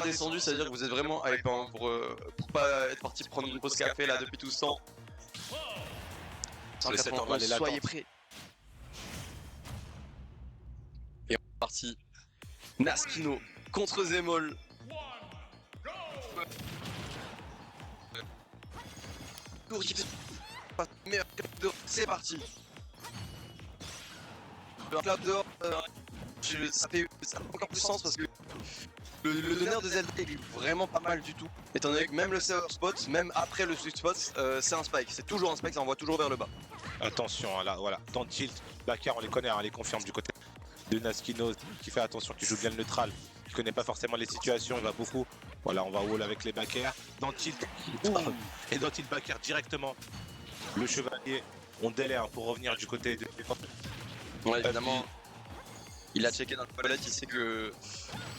descendu, ça veut dire que vous êtes vraiment avec pour pas être parti prendre une pause café là depuis tout ce temps. Soyez prêts. Et on est parti. Naskino contre Zemol. C'est parti. Le clap dehors, ça fait encore plus sens parce que le donneur de Zelda il est vraiment pas mal du tout. Étant donné que même le server spot, même après le sweet spot, c'est un spike. C'est toujours un spike, ça envoie toujours vers le bas. Attention, là, voilà. Dans Tilt, Bakar, on les connaît, on les confirme du côté de Naskino qui fait attention, qui joue bien le neutral, qui connaît pas forcément les situations, il va beaucoup. Voilà, on va wall avec les Bakar. Dans Tilt, et dans Tilt Bakar directement, le chevalier, on délai pour revenir du côté de... Ouais, évidemment. Il a checké dans le palette, il sait que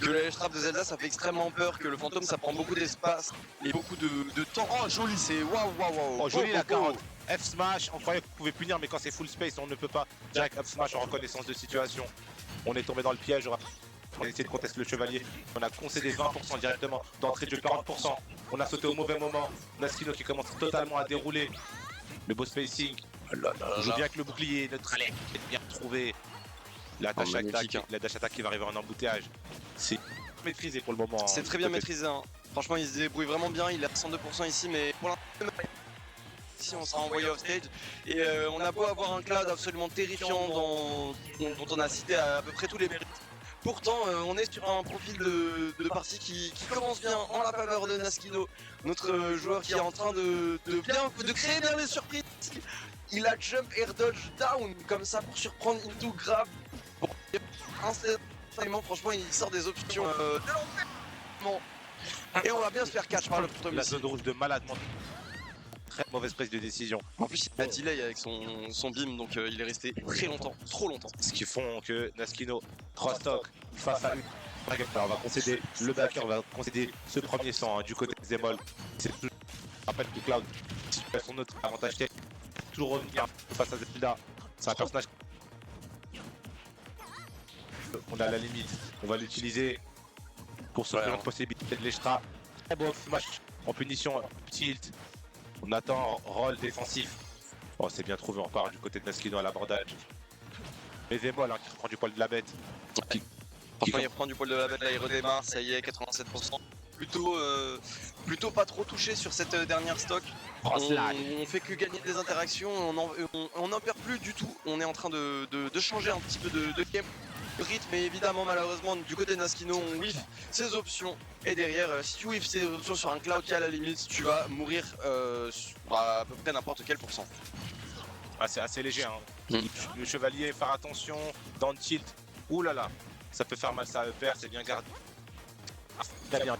la trap de Zelda ça fait extrêmement peur, que le fantôme ça prend beaucoup d'espace et beaucoup de temps. Oh joli, c'est waouh. Oh joli la carotte. F smash, on croyait qu'on pouvait punir mais quand c'est full space on ne peut pas. Direct F smash en reconnaissance de situation. On est tombé dans le piège, on a essayé de contester le chevalier. On a concédé 20% directement, d'entrée de 40%. On a sauté au mauvais moment. Naskino qui commence totalement à dérouler. Le beau spacing. On joue bien avec le bouclier, notre alerte qui est bien retrouvé. La dash attack qui va arriver en embouteillage. C'est maîtrisé pour le moment. C'est très bien maîtrisé. Hein. Franchement, il se débrouille vraiment bien. Il est à 102% ici, mais pour l'instant, ici on sera envoyé off stage. Et on a beau avoir un cloud absolument terrifiant dont on a cité à peu près tous les mérites. Pourtant, on est sur un profil de partie qui commence bien en la faveur de Naskino, notre joueur qui est en train de créer bien les surprises. Il a jump air dodge down comme ça pour surprendre Into grave. Instantanément, franchement, il sort des options de l'enfer. Et on va bien se faire catch par le fantôme. La zone rouge de malade. Très mauvaise prise de décision. En plus, il a delay avec son beam, donc il est resté très longtemps, trop longtemps. Ce qui font que Naskino, 3 stocks face à une. On va concéder, le backer va concéder ce premier sang du côté de Zemol. C'est tout. Rappelle que Cloud, situation neutre, avantage tech. Toujours revenir face à Zelda. C'est un personnage. On a la limite, on va l'utiliser pour se faire possibilité de l'Eshtra. Très beau smash en punition, tilt. On attend roll défensif. Oh, c'est bien trouvé encore du côté de Naskino à l'abordage. Mais Zemol qui reprend du poil de la bête. Franchement, il reprend du poil de la bête, là il redémarre, ça y est, 87%. Plutôt pas trop touché sur cette dernière stock. On fait que gagner des interactions, on n'en perd plus du tout. On est en train de changer un petit peu de game. Le rythme, et évidemment, malheureusement, du côté de Naskino, on whiff ses options. Et derrière, si tu whiffes ses options sur un cloud qui à la limite, tu vas mourir à peu près n'importe quel pourcent. Ah, c'est assez léger. Hein. Le chevalier, faire attention dans le tilt. Ouh là là, ça peut faire mal, ça perd, c'est bien gardé. Ah, très bien.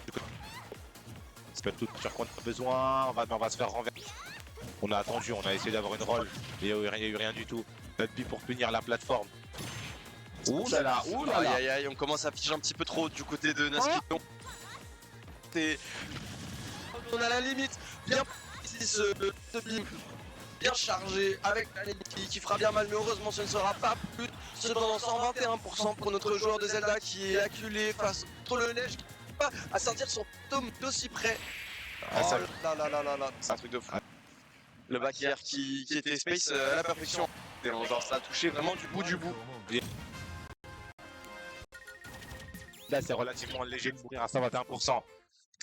Ça peut être tout sur quoi on a besoin. On va se faire renverser. On a attendu, on a essayé d'avoir une roll, mais il n'y a eu rien du tout. Notre but pour punir la plateforme. Ouh là là, ouh là là. Aïe aïe aïe, on commence à figer un petit peu trop du côté de Naskino. On a la limite, bien ici ce beam, bien chargé avec la limite qui fera bien mal, mais heureusement ce ne sera pas plus. Cependant 121% pour notre joueur de Zelda qui est acculé face au le neige, qui ne peut pas à sortir son tome d'aussi près. Oh là, c'est un truc de fou. Le back air qui était space à la perfection. Genre ça a touché vraiment du bout du bout. Là, c'est relativement léger de mourir à 121%.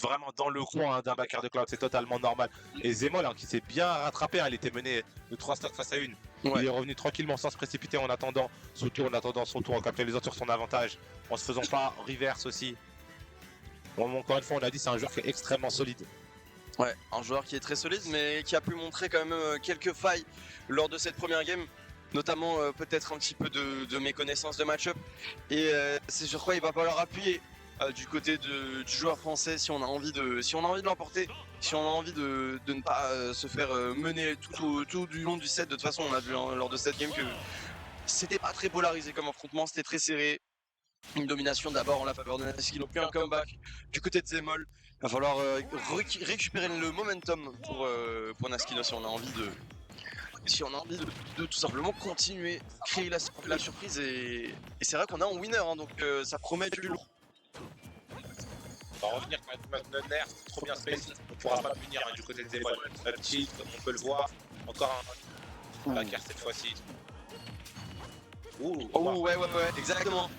Vraiment dans le coin d'un backer de Cloud, c'est totalement normal. Et Zemol qui s'est bien rattrapé, il était mené de 3 stocks face à une. Ouais. Il est revenu tranquillement sans se précipiter en attendant son tour, en captant les autres sur son avantage, en se faisant pas reverse aussi. Bon, encore une fois, on a dit c'est un joueur qui est extrêmement solide. Ouais, un joueur qui est très solide, mais qui a pu montrer quand même quelques failles lors de cette première game. Notamment peut-être un petit peu de méconnaissance de match-up. Et c'est sur quoi il va falloir appuyer du côté du joueur français si on a envie de l'emporter, si on a envie de ne pas se faire mener tout du long du set. De toute façon, on a vu lors de cette game que c'était pas très polarisé comme affrontement, c'était très serré. Une domination d'abord en la faveur de Naskino, puis un comeback du côté de Zemol. Il va falloir récupérer le momentum pour Naskino si on a envie de tout simplement continuer, créer la surprise et c'est vrai qu'on a un winner, hein, donc ça promet du lourd. On va revenir quand même notre nerf, c'est trop bien space. On pourra pas punir hein, du côté de Zemol. Up tilt, comme on peut le voir. Encore un backer cette fois-ci. Oh ouais, exactement.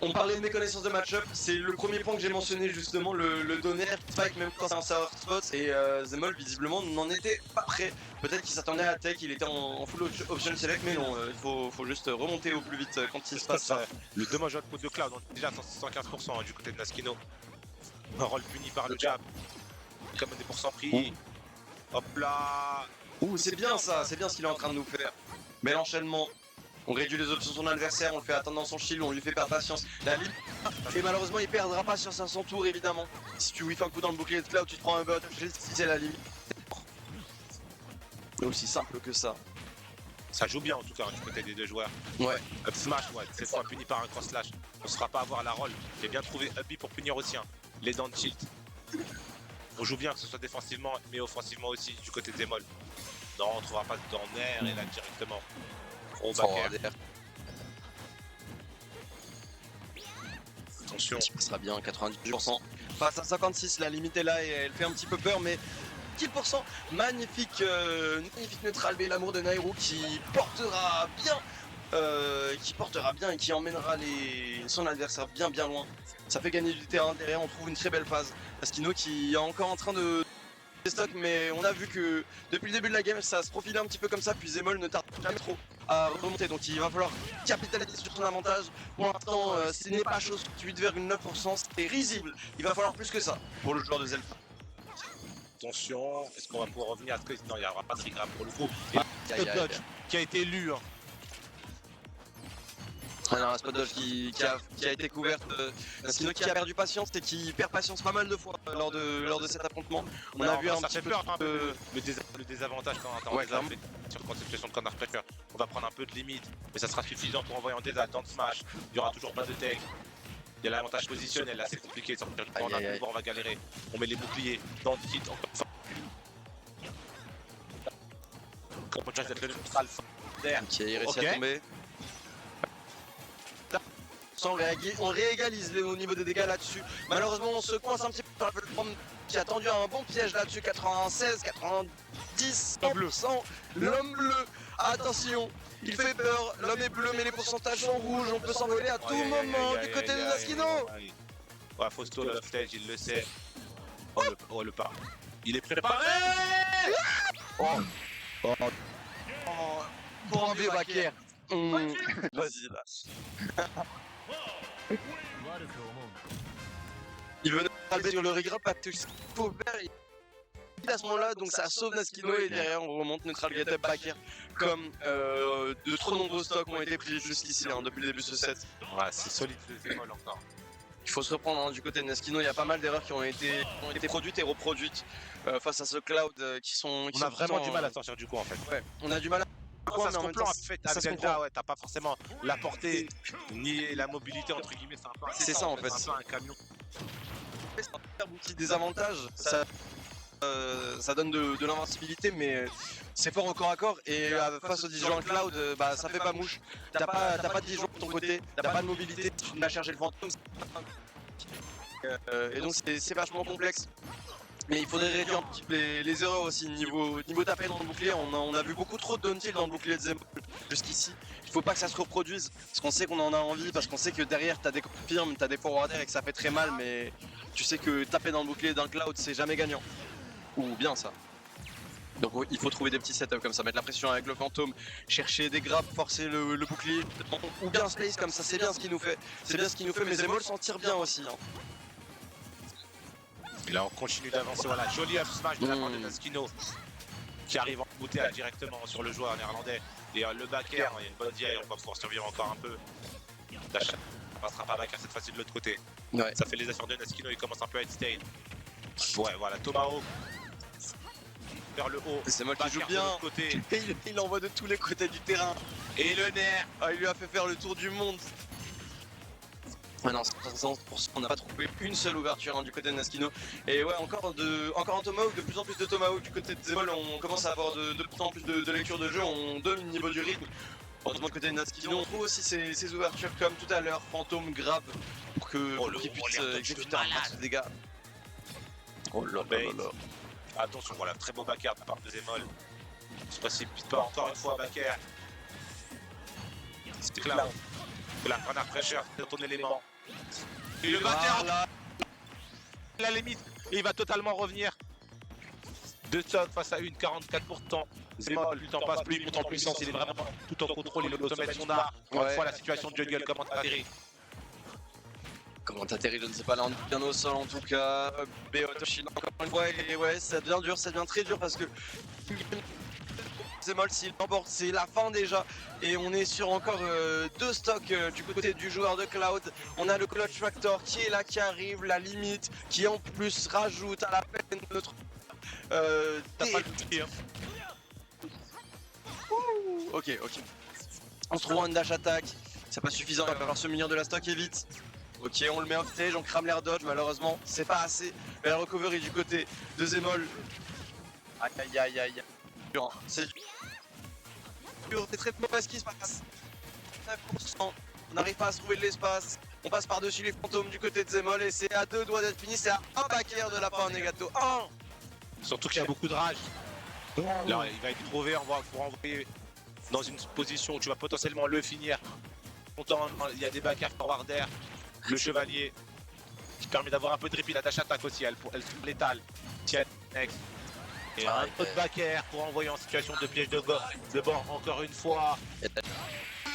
On parlait de méconnaissance de match-up, c'est le premier point que j'ai mentionné justement, le donner spike même quand c'est un sour spot et Zemol visiblement n'en était pas prêt. Peut-être qu'il s'attendait à tech, il était en full option select mais non, il faut juste remonter au plus vite quand il se passe ça. Le dommage output de Cloud, on est déjà à 115% du côté de Naskino. Un roll puni par le jab, comme des pourcents pris. Hop là. C'est bien ça, c'est bien ce qu'il est en train de nous faire. Mais l'enchaînement. On réduit les options de son adversaire, on le fait attendre dans son shield, on lui fait perdre patience. Et malheureusement, il perdra patience à son tour, évidemment. Si tu whiffes un coup dans le bouclier de Cloud, tu te prends un bot, c'est la limite. Aussi simple que ça. Ça joue bien en tout cas du côté des deux joueurs. Ouais. Up smash, ouais, cette fois puni par un cross slash. On ne saura pas avoir la roll. J'ai bien trouvé up B pour punir aussi. Hein. Les dents de tilt. On joue bien, que ce soit défensivement, mais offensivement aussi du côté de Zemol. Non, on ne trouvera pas dans l'air et là directement. Gros backer. Attention. Ça sera bien, 98%. Face à 56, la limite est là et elle fait un petit peu peur, mais 10%. Magnifique, magnifique neutral B, l'amour de Nairo qui portera bien et qui emmènera son adversaire bien loin. Ça fait gagner du terrain, derrière on trouve une très belle phase. Askino qui est encore en train de stock, mais on a vu que depuis le début de la game ça se profilait un petit peu comme ça, puis Zemol ne tarde jamais trop à remonter, donc il va falloir capitaliser sur son avantage. Pour l'instant ce n'est pas chose, 8,9%, c'est risible, il va falloir plus que ça pour le joueur de Zelda. Attention, est-ce qu'on va pouvoir revenir à ce que... Non, il n'y aura pas de grave pour le coup. Et le dodge qui a été lu. Hein. Alors un spot dodge qui a été couverte, Naskino qui a perdu patience et qui perd patience pas mal de fois lors de cet affrontement. On a vu un petit peu le désavantage quand on sur cette situation de corner pressure. On va prendre un peu de limite, mais ça sera suffisant pour envoyer en désastre dans le smash. Il n'y aura toujours pas de tech. Il y a l'avantage positionnel, là c'est compliqué de sortir du point, on va galérer. On met les boucliers dans le tilt encore une fois. Qui a réussi à tomber. On réégalise au niveau des dégâts là-dessus. Malheureusement on se coince un petit peu par le forme qui a tendu un bon piège là-dessus. 96, 90, 100%. L'homme bleu, attention, il fait peur, l'homme est bleu mais les pourcentages sont rouges, on peut s'envoler à tout moment du côté de Naskino. Ouais, faut stall off stage, il le sait. Oh le pas. Il est préparé. Pour un vieux backer. Vas-y là. Il veut aller sur le regret pas toucher à ce moment-là, donc ça sauve Naskino et derrière on remonte neutral get up backer comme de trop nombreux stocks ont été pris jusqu'ici depuis le début de ce set. Ouais, c'est solide de Zemol encore. Il faut se reprendre hein, du côté de Naskino, il y a pas mal d'erreurs qui ont été produites et reproduites face à ce Cloud on a vraiment du mal à sortir du coup en fait. Ouais, on a du mal à... Ça se comprend en fait avec Zelda, ouais, t'as pas forcément la portée ni la mobilité entre guillemets, c'est ça en fait. C'est un peu un camion. C'est un petit désavantage, ça donne de l'invincibilité mais c'est fort au corps à corps et face au disjoint Cloud, ça fait pas mouche. T'as pas de disjoint de ton côté, t'as pas de mobilité, tu vas chercher le fantôme. Et donc c'est vachement complexe. Mais il faudrait réduire un petit peu les erreurs aussi niveau tapé dans le bouclier. On a vu beaucoup trop de down tilt dans le bouclier de Zemol jusqu'ici. Il faut pas que ça se reproduise parce qu'on sait qu'on en a envie, parce qu'on sait que derrière t'as des confirmes, t'as des forwarders et que ça fait très mal, mais tu sais que taper dans le bouclier d'un Cloud c'est jamais gagnant. Ou bien ça. Donc il faut trouver des petits setups comme ça, mettre la pression avec le fantôme, chercher des grappes, forcer le bouclier, ou bien space comme ça, c'est bien ce qu'il nous fait. C'est bien ce qu'il nous fait, mais Zemol s'en tire bien aussi. Hein. Et là on continue d'avancer, voilà, joli up smash de la part de Naskino qui arrive en bouteille directement sur le joueur néerlandais. Et le backer, il y a une bonne DI, on va pouvoir survivre encore un peu. La chatte ne passera pas backer cette fois-ci de l'autre côté. Ouais. Ça fait les affaires de Naskino, il commence un peu à être stale. Ouais, voilà, Tomahawk vers le haut. C'est moi qui joue bien. Côté. Il envoie de tous les côtés du terrain. Et le nerf, il lui a fait faire le tour du monde. Ouais, non, 100%, on n'a pas trouvé une seule ouverture du côté de Naskino. Et ouais, encore un Tomahawk, de plus en plus de Tomahawk du côté de Zemol. On commence à avoir de plus en plus de lecture de jeu, on domine le niveau du rythme. Heureusement, côté de Naskino, on trouve aussi ces ouvertures comme tout à l'heure, fantôme, grab, pour qu'il puisse exécuter un max de dégâts. Oh là là là là. Attention, voilà, très beau backer de la part de Zemol. Il se précipite pas encore une fois, backer. C'est Cloud. La grenade pressure de ton élément. Et le backer, Là, la limite, et il va totalement revenir. 2 stocks face à 1,44%. Zemol, plus le temps passe, plus il monte en puissance, il est vraiment tout en contrôle, il est au sommet de son art. Encore une Ouais. fois, la situation de jungle, comment t'atterris? comment t'atterris, je ne sais pas, là on est bien au sol en tout cas. Beotoshi encore une fois, et ouais, ça devient dur, ça devient très dur parce que Zemol s'il l'emporte, c'est la fin déjà. Et on est sur encore 2 stocks du côté du joueur de Cloud. On a le Clutch Factor qui est là, qui arrive, la limite, qui en plus rajoute à la peine notre... T'as pas le petit, hein. Ok. On se trouve en dash attack, c'est pas suffisant, il va falloir se munir de la stock et vite. Ok, on le met off stage, on crame l'air dodge, malheureusement, c'est pas assez. Mais la recovery du côté de Zemol. Aïe. C'est dur, c'est très mauvais ce qui se passe. 9%, on n'arrive pas à se trouver de l'espace. On passe par-dessus les fantômes du côté de Zemol et c'est à 2 doigts d'être fini, c'est à un backer de la fin Negato. 1. Surtout qu'il y a beaucoup de rage. Là, il va être trouvé pour envoyer dans une position où tu vas potentiellement le finir. Longtemps, il y a des backers forward air. Le chevalier qui permet d'avoir un peu de repeat. La dash attack aussi, elle létale. Tiens, next. Et un autre backer pour envoyer en situation de piège de bord encore une fois.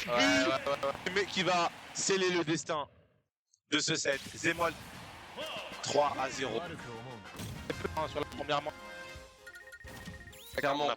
Le mec qui va sceller le destin de ce set. Zemol 3-0. Sur la première manche. Clairement,